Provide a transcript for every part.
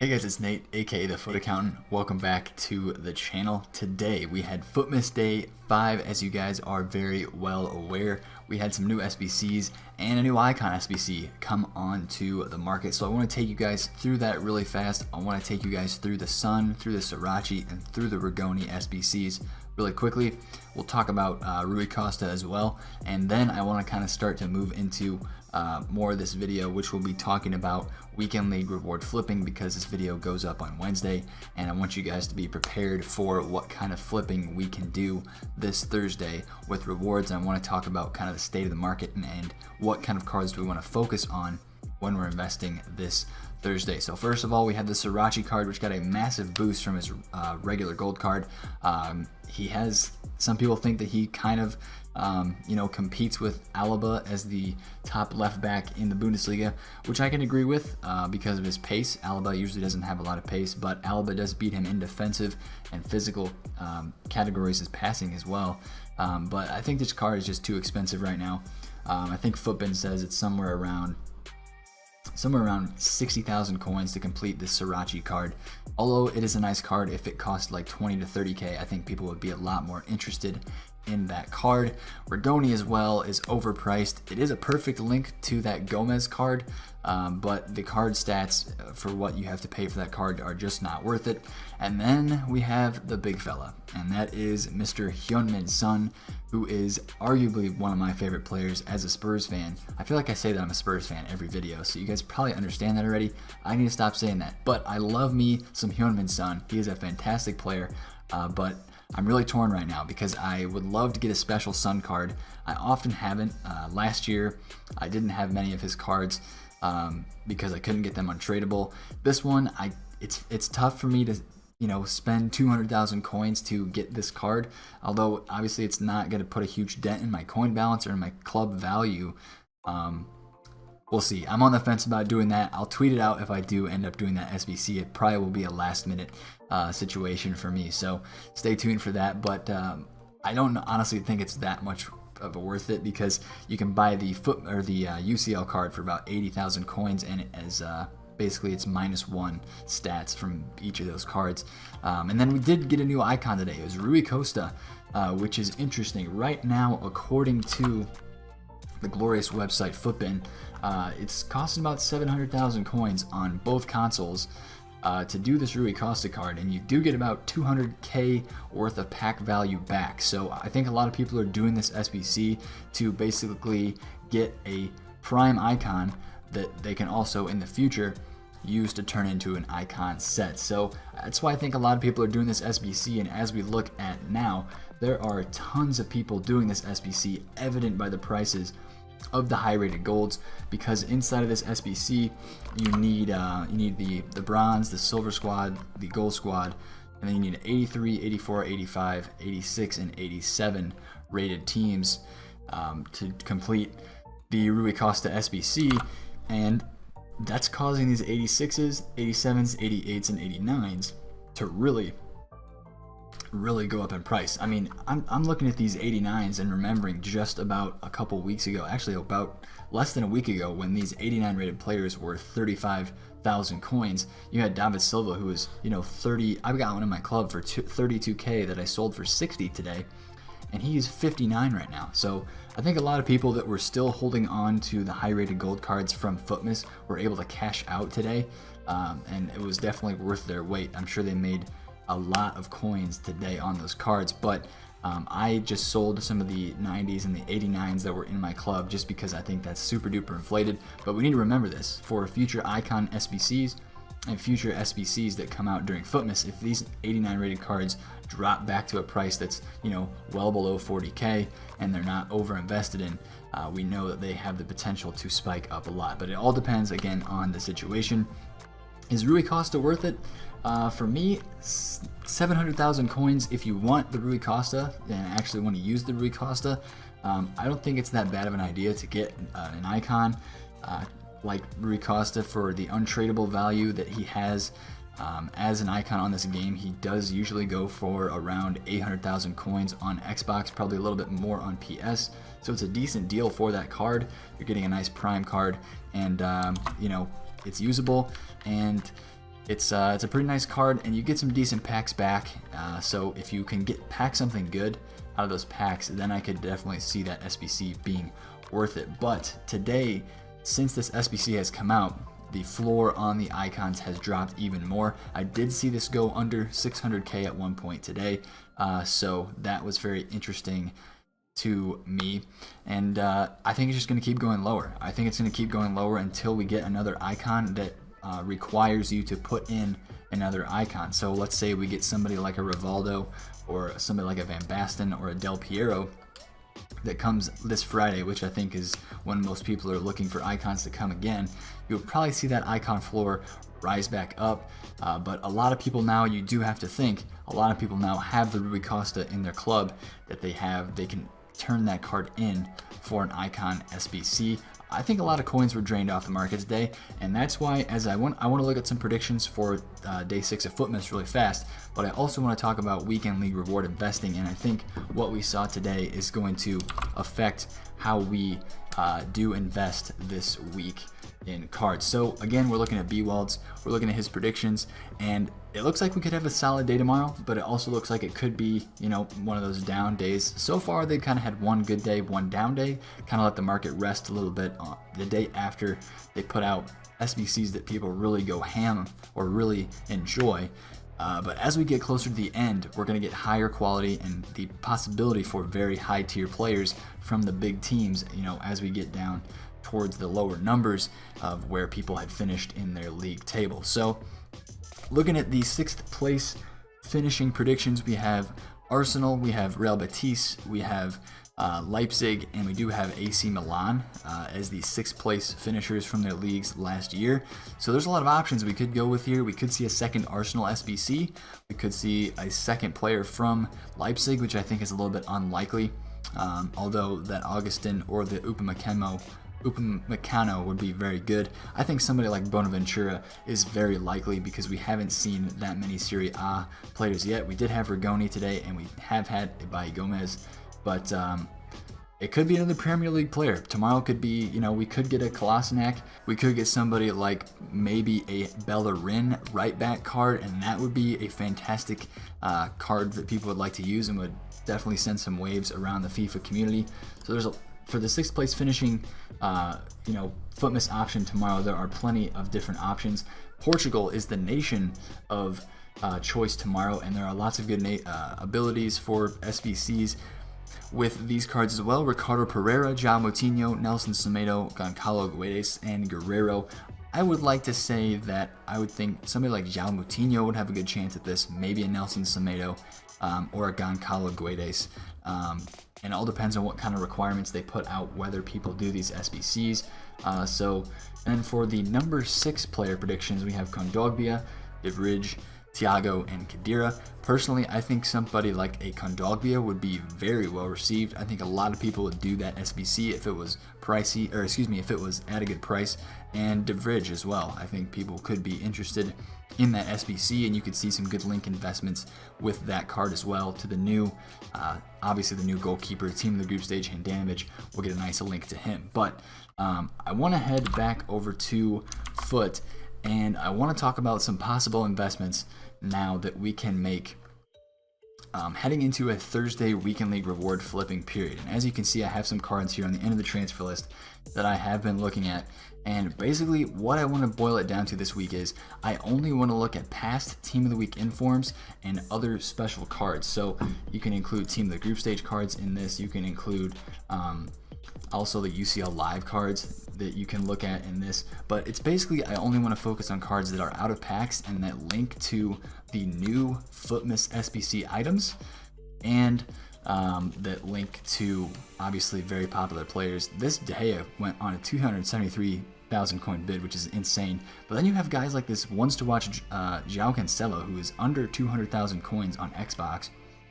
Hey guys, it's Nate, aka TheFutAccountant. Welcome back to the channel. Today we had FUTmas Day 5, as you guys are very well aware. We had some new SBCs and a new Icon SBC come on to the market. So I want to take you guys through that really fast. I want to take you guys through the Sun, through the Sriracha, and through the Rigoni SBCs really quickly. We'll talk about Rui Costa as well, and then I want to kind of start to move into more of this video, which will be talking about weekend league reward flipping, because this video goes up on Wednesday and I want you guys to be prepared for what kind of flipping we can do this Thursday with rewards. And I want to talk about kind of the state of the market and what kind of cards do we want to focus on when we're investing this Thursday. So first of all, we have the Sriracha card, which got a massive boost from his regular gold card. He has, some people think that he kind of competes with Alaba as the top left back in the Bundesliga, which I can agree with because of his pace. Alaba usually doesn't have a lot of pace, but Alaba does beat him in defensive and physical categories as passing as well. But I think this card is just too expensive right now. I think Futbin says it's somewhere around 60,000 coins to complete this Sriracha card. Although it is a nice card, if it cost like 20 to 30k, I think people would be a lot more interested in that card. Rigoni as well is overpriced. It is a perfect link to that Gomez card, but the card stats for what you have to pay for that card are just not worth it. And then we have the big fella, and that is Mr. Heung-min Son, who is arguably one of my favorite players as a Spurs fan. I feel like I say that I'm a Spurs fan every video, so you guys probably understand that already. I need to stop saying that, but I love me some Heung-min Son. He is a fantastic player, but I'm really torn right now because I would love to get a special Sun card. I often haven't. Last year, I didn't have many of his cards because I couldn't get them untradeable. This one, it's tough for me to spend 200,000 coins to get this card. Although obviously it's not going to put a huge dent in my coin balance or in my club value. We'll see. I'm on the fence about doing that. I'll tweet it out if I do end up doing that SBC. It probably will be a last minute situation for me, so stay tuned for that. But I don't honestly think it's that much of a worth it, because you can buy the UCL card for about 80,000 coins, and it as basically it's -1 stats from each of those cards. And then we did get a new icon today. It was Rui Costa, which is interesting. Right now, according to the glorious website Futbin, it's costing about 700,000 coins on both consoles to do this Rui Costa card, and you do get about 200k worth of pack value back. So I think a lot of people are doing this SBC to basically get a prime icon that they can also in the future use to turn into an icon set. So that's why I think a lot of people are doing this SBC, and as we look at now, there are tons of people doing this SBC, evident by the prices of the high rated golds, because inside of this SBC you need the bronze, the silver squad, the gold squad, and then you need 83, 84, 85, 86, and 87 rated teams to complete the Rui Costa SBC, and that's causing these 86s, 87s, 88s, and 89s to really go up in price. I mean, I'm looking at these 89s and remembering just about a couple weeks ago, actually about less than a week ago, when these 89 rated players were 35,000 coins. You had David Silva, who was 30. I've got one in my club for 32k that I sold for 60 today, and he's 59 right now. So I think a lot of people that were still holding on to the high rated gold cards from FUTmas were able to cash out today, and it was definitely worth their weight. I'm sure they made a lot of coins today on those cards, but I just sold some of the 90s and the 89s that were in my club just because I think that's super duper inflated. But we need to remember this for future icon SBCs and future SBCs that come out during FUTmas. If these 89 rated cards drop back to a price that's well below 40k and they're not over invested in, we know that they have the potential to spike up a lot. But it all depends again on the situation. Is Rui Costa worth it? For me, 700,000 coins if you want the Rui Costa and actually want to use the Rui Costa. I don't think it's that bad of an idea to get an icon like Rui Costa for the untradeable value that he has as an icon on this game. He does usually go for around 800,000 coins on Xbox, probably a little bit more on PS. So it's a decent deal for that card. You're getting a nice prime card, and it's usable, and it's a pretty nice card, and you get some decent packs back. So if you can pack something good out of those packs, then I could definitely see that SBC being worth it. But today, since this SBC has come out, the floor on the icons has dropped even more. I did see this go under 600k at one point today, so that was very interesting to me, and I think it's just going to keep going lower. I think it's going to keep going lower until we get another icon that requires you to put in another icon. So let's say we get somebody like a Rivaldo or somebody like a Van Basten or a Del Piero that comes this Friday, which I think is when most people are looking for icons to come again. You'll probably see that icon floor rise back up, but a lot of people now, you do have to think, a lot of people now have the Rui Costa in their club that they can turn that card in for an icon SBC. I think a lot of coins were drained off the market today, and that's why I want to look at some predictions for day 6 of FUTmas really fast, but I also want to talk about weekend league reward investing, and I think what we saw today is going to affect how we do invest this week in cards. So again, we're looking at B-Walds, we're looking at his predictions, and it looks like we could have a solid day tomorrow, but it also looks like it could be, one of those down days. So far, they've kind of had one good day, one down day, kind of let the market rest a little bit the day after they put out SBCs that people really go ham or really enjoy. But as we get closer to the end, we're going to get higher quality and the possibility for very high tier players from the big teams, as we get down towards the lower numbers of where people had finished in their league table. So looking at the 6th place finishing predictions, we have Arsenal, we have Real Betis, we have Leipzig, and we do have AC Milan as the 6th place finishers from their leagues last year. So there's a lot of options we could go with here. We could see a second Arsenal SBC. We could see a second player from Leipzig, which I think is a little bit unlikely, although that Augustin or the Upamecano would be very good. I think somebody like Bonaventura is very likely because we haven't seen that many Serie A players yet. We did have Rigoni today, and we have had Ibai Gomez, but it could be another Premier League player. Tomorrow could be, we could get a Kolasinac. We could get somebody like maybe a Bellerin right back card, and that would be a fantastic card that people would like to use and would definitely send some waves around the FIFA community. So for the 6th place finishing, FUTmas option tomorrow, there are plenty of different options. Portugal is the nation of choice tomorrow, and there are lots of good abilities for SBCs with these cards as well. Ricardo Pereira, João Moutinho, Nelson Semedo, Goncalo Guedes, and Guerrero. I would like to say that I would think somebody like João Moutinho would have a good chance at this, maybe a Nelson Semedo or a Goncalo Guedes. And it all depends on what kind of requirements they put out, whether people do these SBCs. And for the number 6 player predictions, we have Kondogbia, De Vrij, Thiago, and Khedira. Personally, I think somebody like a Kondogbia would be very well received. I think a lot of people would do that SBC if it was pricey, or if it was at a good price. And De Vrij as well. I think people could be interested in that SBC, and you could see some good link investments with that card as well to the new, obviously the new goalkeeper, team of the group stage, Handanovic. We'll get a nice link to him. But I want to head back over to FUT, and I want to talk about some possible investments now that we can make heading into a Thursday weekend league reward flipping period. And as you can see, I have some cards here on the end of the transfer list that I have been looking at. And basically what I want to boil it down to this week is I only want to look at past Team of the Week informs and other special cards. So you can include Team of the Group Stage cards in this. You can include also the UCL Live cards that you can look at in this. But it's basically I only want to focus on cards that are out of packs and that link to the new FUTmas SBC items and that link to obviously very popular players. This De Gea went on a 273,000 coin bid, which is insane. But then you have guys like this ones to watch João Cancelo, who is under 200,000 coins on Xbox.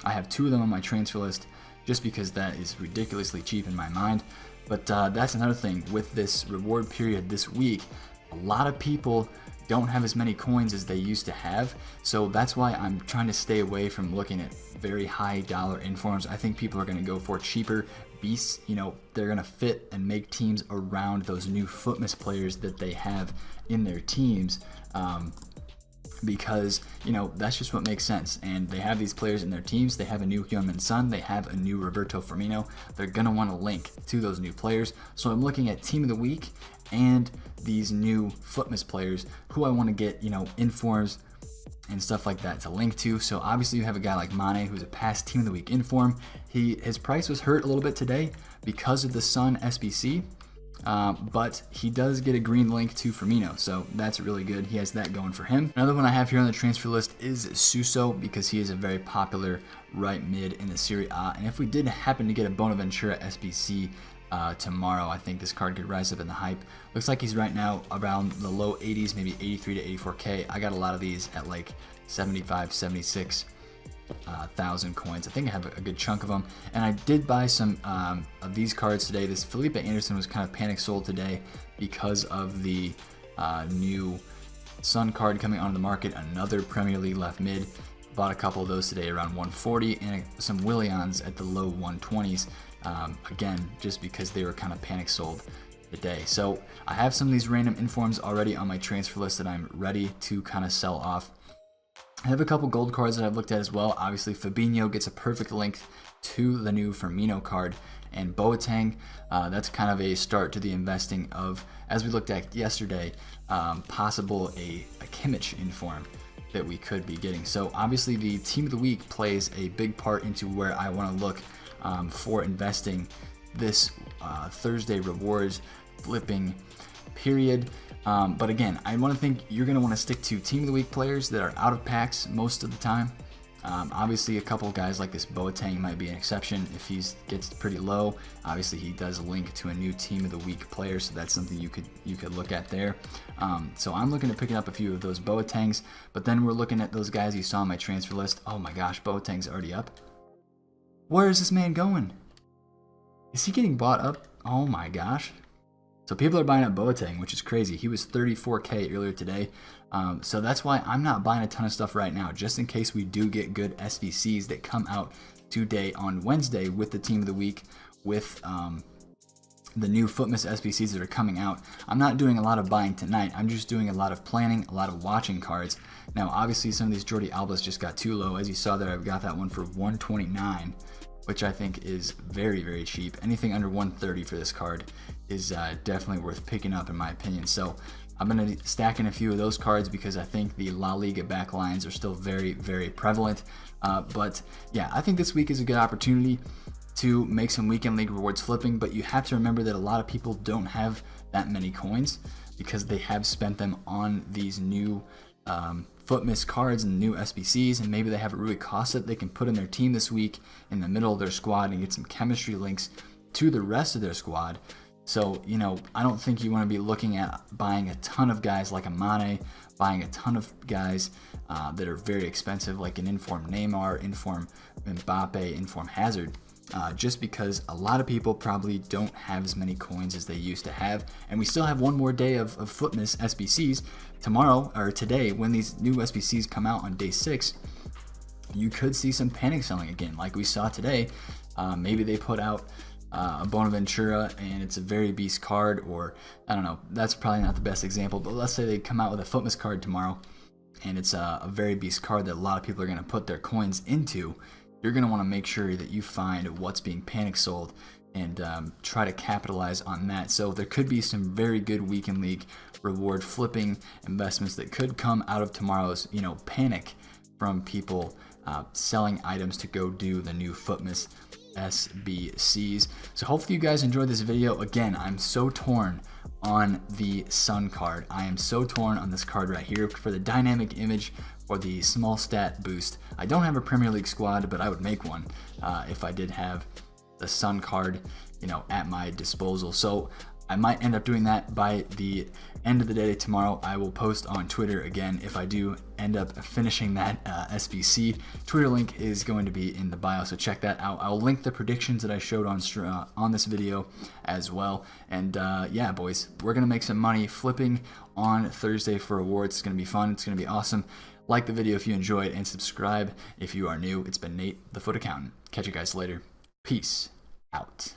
I have 2 of them on my transfer list just because that is ridiculously cheap in my mind. But that's another thing with this reward period this week. A lot of people don't have as many coins as they used to have, so that's why I'm trying to stay away from looking at very high dollar informs. I think people are going to go for cheaper beasts. They're going to fit and make teams around those new FUTmas players that they have in their teams. because, you know, that's just what makes sense. And they have these players in their teams. They have a new Heung-min Son. They have a new Roberto Firmino. They're going to want to link to those new players. So I'm looking at Team of the Week and these new FUTmas players who I want to get, you know, informs and stuff like that to link to. So obviously you have a guy like Mane, who's a past Team of the Week inform. His price was hurt a little bit today because of the Sun SBC. But he does get a green link to Firmino, so that's really good. He has that going for him. Another one I have here on the transfer list is Suso, because he is a very popular right mid in the Serie A. And if we did happen to get a Bonaventura SBC tomorrow, I think this card could rise up in the hype. Looks like he's right now around the low 80s, maybe 83 to 84K. I got a lot of these at like 75, 76. 1,000 coins. I think I have a good chunk of them, and I did buy some of these cards today. This Felipe Anderson was kind of panic sold today because of the new Sun card coming onto the market. Another Premier League left mid. Bought a couple of those today around 140, and some Willians at the low 120s. Again, just because they were kind of panic sold today. So I have some of these random informs already on my transfer list that I'm ready to kind of sell off. I have a couple gold cards that I've looked at as well. Obviously, Fabinho gets a perfect link to the new Firmino card, and Boateng, that's kind of a start to the investing of, as we looked at yesterday, possible a Kimmich inform that we could be getting. So obviously the Team of the Week plays a big part into where I want to look for investing this Thursday rewards flipping period. But again, I want to think you're going to want to stick to Team of the Week players that are out of packs most of the time. Obviously, a couple of guys like this Boateng might be an exception if he gets pretty low. Obviously, he does link to a new Team of the Week player, so that's something you could look at there. So I'm looking at picking up a few of those Boatengs, but then we're looking at those guys you saw on my transfer list. Oh my gosh, Boateng's already up. Where is this man going? Is he getting bought up? Oh my gosh. So people are buying up Boateng, which is crazy. He was 34K earlier today. So that's why I'm not buying a ton of stuff right now, just in case we do get good SBCs that come out today on Wednesday with the Team of the Week, with the new FUTmas SBCs that are coming out. I'm not doing a lot of buying tonight. I'm just doing a lot of planning, a lot of watching cards. Now, obviously, some of these Jordi Albas just got too low. As you saw there, I've got that one for 129, which I think is very, very cheap. Anything under 130 for this card is definitely worth picking up, in my opinion. So I'm going to stack in a few of those cards because I think the La Liga backlines are still very, very prevalent. But yeah, I think this week is a good opportunity to make some weekend league rewards flipping, but you have to remember that a lot of people don't have that many coins because they have spent them on these new FUTmas cards and new SBCs, and maybe they have a Rui Costa that they can put in their team this week in the middle of their squad and get some chemistry links to the rest of their squad. So, you know, I don't think you want to be looking at buying a ton of guys like a Mane, buying a ton of guys that are very expensive, like an inform Neymar, inform Mbappe, inform Hazard, just because a lot of people probably don't have as many coins as they used to have. And we still have one more day of FUTmas SBCs. Tomorrow, or today, when these new SBCs come out on day 6, you could see some panic selling again, like we saw today. Maybe they put out a Bonaventura and it's a very beast card, or I don't know, that's probably not the best example, but let's say they come out with a FUTmas card tomorrow and it's a very beast card that a lot of people are going to put their coins into. You're going to want to make sure that you find what's being panic sold and try to capitalize on that. So there could be some very good weekend league reward flipping investments that could come out of tomorrow's, you know, panic from people selling items to go do the new FUTmas SBCs. So hopefully you guys enjoyed this video. Again, I'm so torn on the Sun card. I am so torn on this card right here for the dynamic image or the small stat boost. I don't have a Premier League squad, but I would make one if I did have the Sun card, you know, at my disposal. So I might end up doing that by the end of the day tomorrow. I will post on Twitter again if I do end up finishing that SBC. Twitter link is going to be in the bio, so check that out. I'll link the predictions that I showed on this video as well. And yeah, boys, we're gonna make some money flipping on Thursday for awards. It's gonna be fun. It's gonna be awesome. Like the video if you enjoyed, and subscribe if you are new. It's been Nate, the FUTAccountant. Catch you guys later. Peace out.